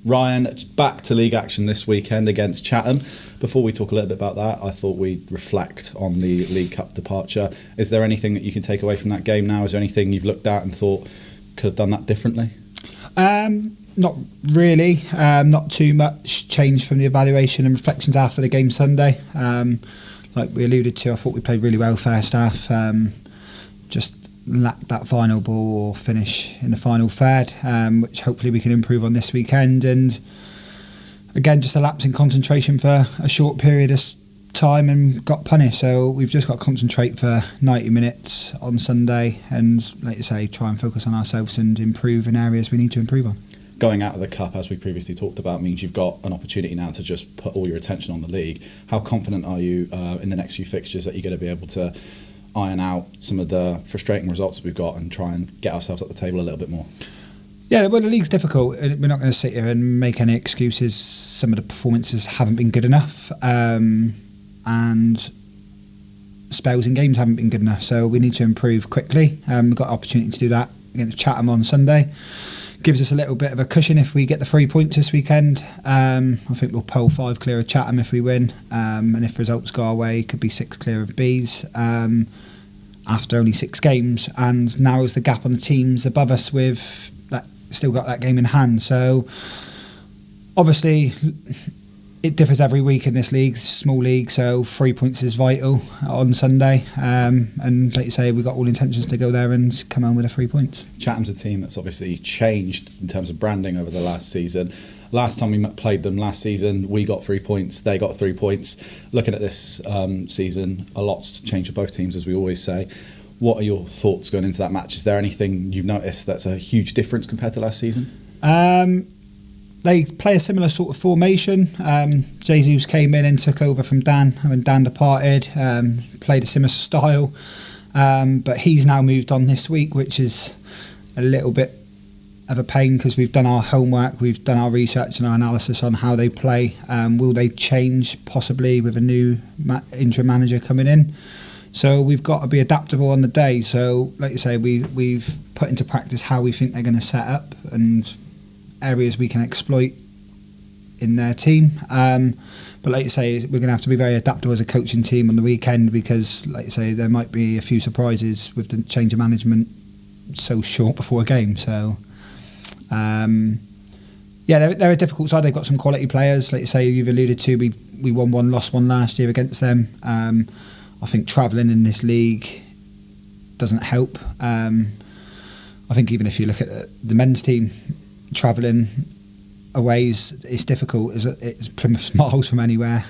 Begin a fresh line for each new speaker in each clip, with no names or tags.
Ryan, back to league action this weekend against Chatham. Before we talk a little bit about that, I thought we'd reflect on the League Cup departure. Is there anything that you can take away from that game now? Is there anything you've looked at and thought could have done that differently?
Not really. Not too much change from the evaluation and reflections after the game Sunday. Like we alluded to, I thought we played really well first half. Just lacked that final ball or finish in the final third, which hopefully we can improve on this weekend. And again, just a lapse in concentration for a short period of time and got punished. So we've just got to concentrate for 90 minutes on Sunday and, like you say, try and focus on ourselves and improve in areas we need to improve on.
Going out of the Cup, as we previously talked about, means you've got an opportunity now to just put all your attention on the league. How confident are you in the next few fixtures that you're going to be able to iron out some of the frustrating results that we've got and try and get ourselves at the table a little bit more? Yeah,
well, the league's difficult. We're not going to sit here and make any excuses. Some of the performances haven't been good enough, and spells in games haven't been good enough. So we need to improve quickly. We've got an opportunity to do that against Chatham on Sunday. Gives us a little bit of a cushion if we get the 3 points this weekend. I think we'll pole 5 clear of Chatham if we win, and if results go our way, could be 6 clear of Bees after only 6 games, and narrows the gap on the teams above us with that still got that game in hand. So obviously it differs every week in this league, small league, so 3 points is vital on Sunday, and like you say, we've got all intentions to go there and come home with the 3 points.
Chatham's a team that's obviously changed in terms of branding over the last season. Last time we played them last season, we got 3 points, they got 3 points. Looking at this season, a lot's changed for both teams, as we always say. What are your thoughts going into that match? Is there anything you've noticed that's a huge difference compared to last season?
They play a similar sort of formation. Jesus came in and took over from Dan when Dan departed, played a similar style, but he's now moved on this week, which is a little bit of a pain because we've done our homework, we've done our research and our analysis on how they play. Will they change possibly with a new interim manager coming in? So we've got to be adaptable on the day. So like you say, we've put into practice how we think they're going to set up and areas we can exploit in their team. But like you say, we're going to have to be very adaptable as a coaching team on the weekend because, like you say, there might be a few surprises with the change of management so short before a game. So, yeah, they're a difficult side. They've got some quality players. Like you say, you've alluded to, we won 1, lost 1 last year against them. I think travelling in this league doesn't help. I think even if you look at the men's team, travelling away is difficult. It's Plymouth miles from anywhere.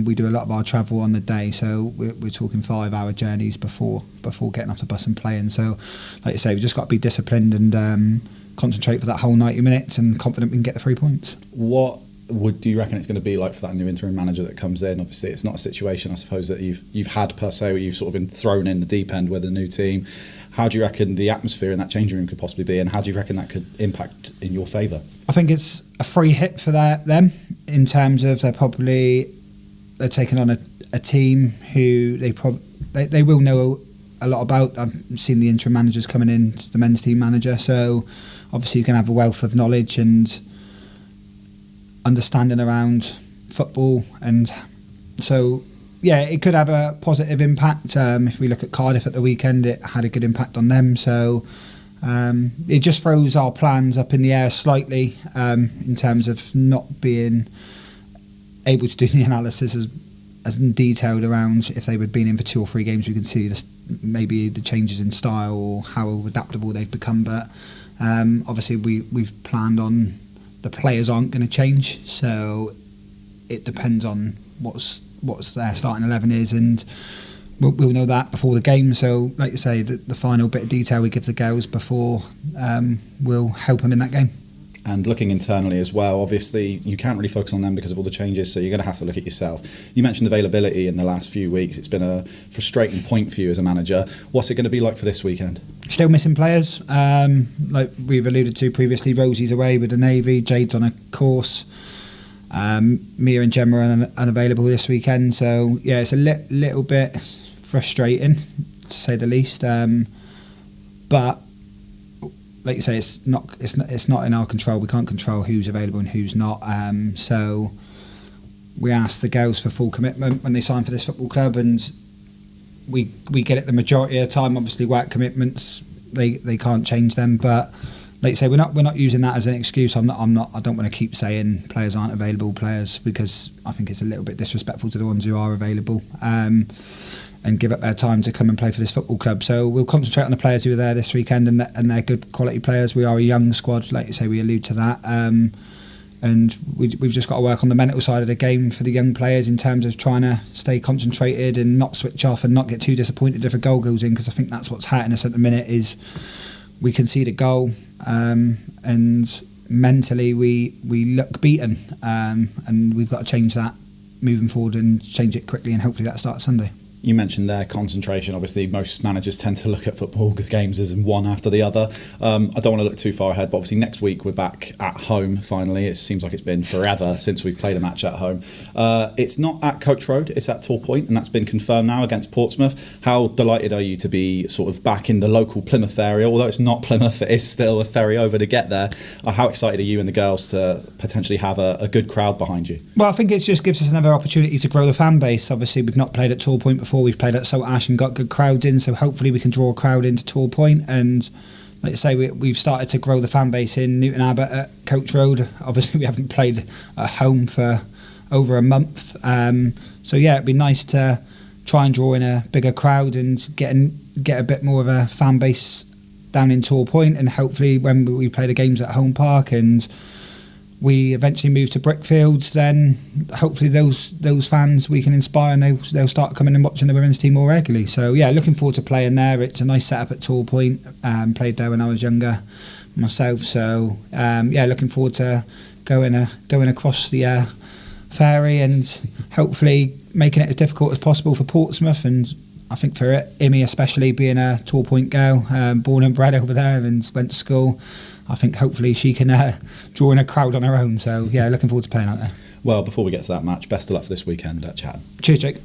We do a lot of our travel on the day, so we're talking 5-hour journeys before getting off the bus and playing. So, like you say, we've just got to be disciplined and concentrate for that whole 90 minutes and confident we can get the 3 points.
What do you reckon it's going to be like for that new interim manager that comes in? Obviously, it's not a situation, I suppose, that you've had per se, where you've sort of been thrown in the deep end with a new team. How do you reckon the atmosphere in that changing room could possibly be, and how do you reckon that could impact in your favour?
I think it's a free hit for them in terms of they're taking on a team who they will know a lot about. I've seen the interim managers coming in, the men's team manager, so obviously you can have a wealth of knowledge and understanding around football, and so yeah, it could have a positive impact. If we look at Cardiff at the weekend, it had a good impact on them. So it just throws our plans up in the air slightly in terms of not being able to do the analysis as detailed around if they would been in for 2 or 3 games. We can see maybe the changes in style or how adaptable they've become. But obviously we've planned on the players aren't going to change. So it depends on what's their starting 11 is, and we'll know that before the game. So like you say, the final bit of detail we give the girls before will help them in that game.
And looking internally as well, obviously you can't really focus on them because of all the changes, so you're going to have to look at yourself. You mentioned availability in the last few weeks. It's been a frustrating point for you as a manager. What's it going to be like for this weekend?
Still missing players. Like we've alluded to previously, Rosie's away with the Navy, Jade's on a course. Mia and Gemma are unavailable this weekend, so yeah, it's a little bit frustrating to say the least. But like you say, it's not in our control. We can't control who's available and who's not. So we ask the girls for full commitment when they sign for this football club, and we get it the majority of the time. Obviously, work commitments, they can't change them, but like you say, we're not using that as an excuse. I don't want to keep saying players aren't available players, because I think it's a little bit disrespectful to the ones who are available, and give up their time to come and play for this football club. So we'll concentrate on the players who are there this weekend, and they're good quality players. We are a young squad, like you say, we allude to that, and we've just got to work on the mental side of the game for the young players in terms of trying to stay concentrated and not switch off and not get too disappointed if a goal goes in, because I think that's what's hurting us at the minute is we concede a goal, and mentally we look beaten, and we've got to change that moving forward and change it quickly, and hopefully that starts Sunday.
You mentioned their concentration. Obviously, most managers tend to look at football games as one after the other. I don't want to look too far ahead, but obviously next week we're back at home finally. It seems like it's been forever since we've played a match at home. It's not at Coach Road, it's at Tor Point, and that's been confirmed now against Portsmouth. How delighted are you to be sort of back in the local Plymouth area? Although it's not Plymouth, it is still a ferry over to get there. How excited are you and the girls to potentially have a good crowd behind you?
Well, I think it just gives us another opportunity to grow the fan base. Obviously, we've not played at Tor Point before. We've played at Salt Ash and got good crowds in, so hopefully we can draw a crowd into Tor Point. And like I say, we've started to grow the fan base in Newton Abbot at Coach Road. Obviously, we haven't played at home for over a month. So yeah, it'd be nice to try and draw in a bigger crowd and get a bit more of a fan base down in Tor Point. And hopefully when we play the games at Home Park and we eventually move to Brickfields, then hopefully those fans we can inspire, and they'll start coming and watching the women's team more regularly. So yeah, looking forward to playing there. It's a nice setup at Tor Point. Played there when I was younger myself. So yeah, looking forward to going across the ferry and hopefully making it as difficult as possible for Portsmouth. And I think for Imi especially, being a Tor Point girl, born and bred over there and went to school, I think hopefully she can draw in a crowd on her own. So yeah, looking forward to playing out there.
Well, before we get to that match, best of luck for this weekend at Chatham.
Cheers, Jake.